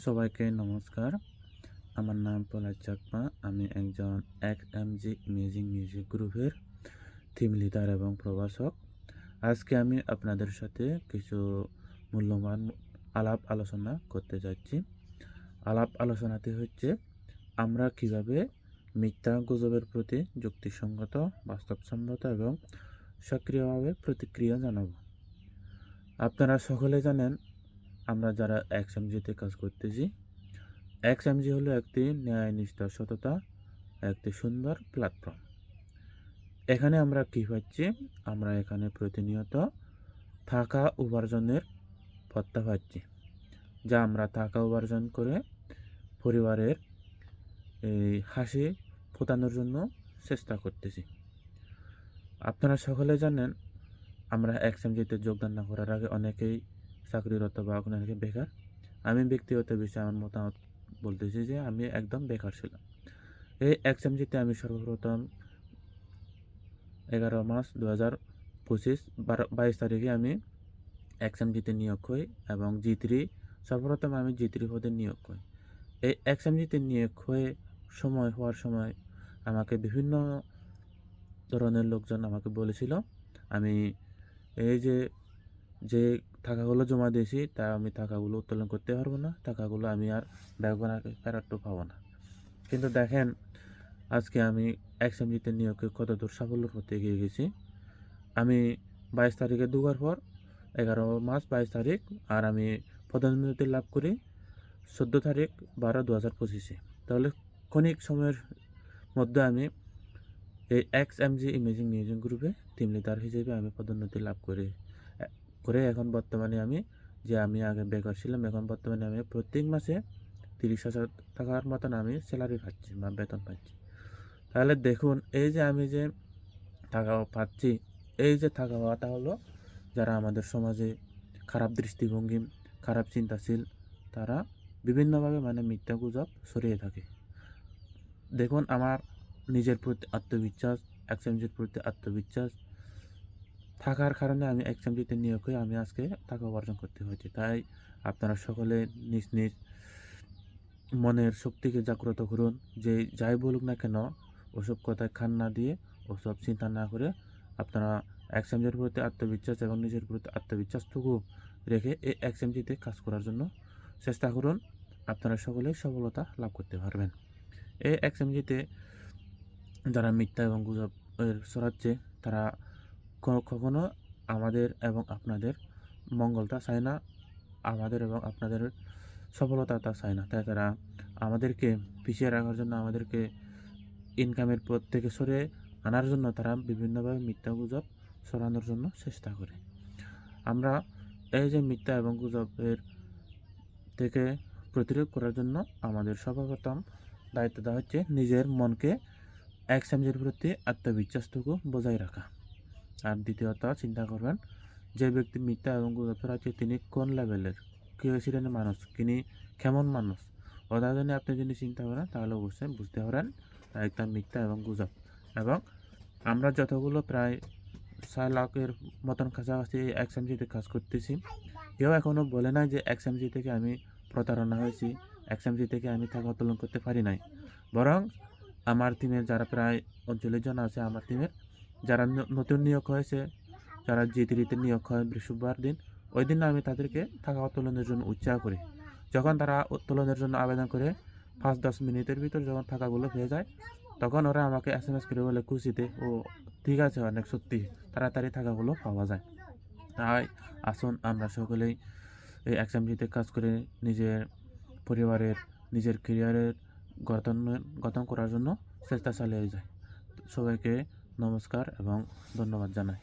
সবাইকে নমস্কার। আমার নাম পলাশ চাকমা। আমি একজন এক্সএমজি ইমেজিং মিউজিক গ্রুপের থিম লিডার এবং প্রভাষক। আজকে আমি আপনাদের সাথে কিছু মূল্যবান আলাপ আলোচনা করতে যাচ্ছি। আলাপ আলোচনাটি হচ্ছে আমরা কিভাবে মিথ্যা গুজবের প্রতি যুক্তিসঙ্গত, বাস্তবসম্মত এবং সক্রিয়ভাবে প্রতিক্রিয়া জানাব। আপনারা সকলে জানেন, আমরা যারা এক্সএমজিতে কাজ করতেছি, এক্সএমজি হলো একটি ন্যায়নিষ্ঠ, সততা, একটি সুন্দর প্ল্যাটফর্ম। এখানে আমরা কী পাচ্ছি? আমরা এখানে প্রতিনিয়ত টাকা উপার্জনের পথটা পাচ্ছি, যা আমরা টাকা উপার্জন করে পরিবারের এই হাসি ফোটানোর জন্য চেষ্টা করতেছি। আপনারা সকলে জানেন, আমরা এক্সএমজিতে যোগদান না করার আগে অনেকেই চাকরিরত বা অনেকে বেকার। আমি ব্যক্তিগত বিষয়ে আমার মতামত বলতেছি যে আমি একদম বেকার ছিলাম। এই এক্সএমজিতে আমি সর্বপ্রথম 11 মার্চ 2025 22 তারিখে আমি এক্সএমজিতে নিয়োগ হই এবং সর্বপ্রথম আমি G3 পদে নিয়োগ হই। এই এক্সএমজিতে নিয়োগ হওয়ার সময় আমাকে বিভিন্ন ধরনের লোকজন আমাকে বলেছিল, আমি এই যে টাকাগুলো জমা দিয়েছি তা আমি টাকাগুলো উত্তোলন করতে পারবো না, টাকাগুলো আমি আর ফেরতও পাবো না। কিন্তু দেখেন, আজকে আমি এক্সএমজিতে নিয়োগে কত দূর সাফল্যের পথে এগিয়ে গেছি। আমি 22 তারিখে ঢোকার পর 11 মার্চ 22 তারিখ আর আমি পদোন্নতি লাভ করি 14 তারিখ 12/2025। তাহলে ক্ষণিক সময়ের মধ্যে আমি এই এক্সএমজি ইমেজিং মিউজিক গ্রুপে টিম লিডার হিসেবে আমি পদোন্নতি লাভ করে এখন বর্তমানে আমি আগে বেকার ছিলাম, এখন বর্তমানে আমি প্রত্যেক মাসে 30,000 টাকার মতন আমি স্যালারি পাচ্ছি বা বেতন পাচ্ছি। তাহলে দেখুন, এই যে আমি যে টাকা পাচ্ছি, এই যে টাকা পাওয়াটা হলো যারা আমাদের সমাজে খারাপ দৃষ্টিভঙ্গি, খারাপ চিন্তাশীল, তারা বিভিন্নভাবে মিথ্যা গুজব ছড়িয়ে থাকে। দেখুন, আমার নিজের প্রতি আত্মবিশ্বাস, এক্সএমজির প্রতি আত্মবিশ্বাস থাকার কারণে আমি এক্সএমজিতে নিয়োগ হয়ে আমি আজকে টাকা উপার্জন করতে হয়েছে। তাই আপনারা সকলে নিজ নিজ মনের শক্তিকে জাগ্রত করুন। যে যাই বলুক না কেন, ওসব কথায় কান না দিয়ে, ওসব চিন্তা না করে আপনারা এক্সএমজির প্রতি আত্মবিশ্বাস এবং নিজের প্রতি আত্মবিশ্বাসটুকু রেখে এই এক্সএমজিতে কাজ করার জন্য চেষ্টা করুন। আপনারা সকলেই সফলতা লাভ করতে পারবেন। এই এক্সএমজিতে যারা মিথ্যা এবং গুজব ছড়াচ্ছে, তারা কখনো আমাদের এবং আপনাদের মঙ্গলটা চায় না, আমাদের এবং আপনাদের সফলতাটা চায় না। তাই তারা আমাদেরকে পিছিয়ে রাখার জন্য, আমাদেরকে ইনকামের পথ থেকে সরে আনার জন্য তারা বিভিন্নভাবে মিথ্যা গুজব ছড়ানোর জন্য চেষ্টা করে। আমরা এই যে মিথ্যা এবং গুজবের থেকে প্রতিরোধ করার জন্য আমাদের সর্বপ্রথম দায়িত্বটা হচ্ছে নিজের মনকে এক্সএমজির প্রতি আত্মবিশ্বাসটুকু বজায় রাখা। আর দ্বিতীয়ত চিন্তা করবেন, যে ব্যক্তি মিথ্যা এবং গুজব ছড়াচ্ছে তিনি কোন লেভেলের, কী শ্রেণীর মানুষ, তিনি কেমন মানুষ, ওটা যদি আপনি যদি চিন্তা করেন তাহলে অবশ্যই বুঝতে পারেন একটা মিথ্যা এবং গুজব। এবং আমরা যতগুলো প্রায় 6 লাখের মতন কাছাকাছি এক্সএমজিতে কাজ করতেছি, কেউ এখনও বলে নাই যে এক্সএমজি থেকে আমি প্রতারণা হয়েছি, এক্সএমজি থেকে আমি টাকা উত্তোলন করতে পারি নাই। বরং আমার টিমের যারা প্রায় 39 জন আছে, আমার টিমের যারা নতুন নিয়োগ হয়েছে, যারা G3-তে নিয়োগ হয় বৃহস্পতিবার দিন, ওই দিন আমি তাদেরকে টাকা উত্তোলনের জন্য উৎসাহ করি। যখন তারা উত্তোলনের জন্য আবেদন করে 5-10 মিনিটের ভিতর যখন টাকাগুলো পেয়ে যায়, তখন ওরা আমাকে SMS করে বলে খুশিতে, ও ঠিক আছে, অনেক সত্যি তাড়াতাড়ি টাকাগুলো পাওয়া যায়। তাই আসুন আমরা সকলেই এই এক্সএমজিতে কাজ করে নিজের পরিবারের, নিজের ক্যারিয়ারের গঠন করার জন্য চেষ্টা চালিয়ে যাই। সবাইকে নমস্কার এবং ধন্যবাদ জানাই।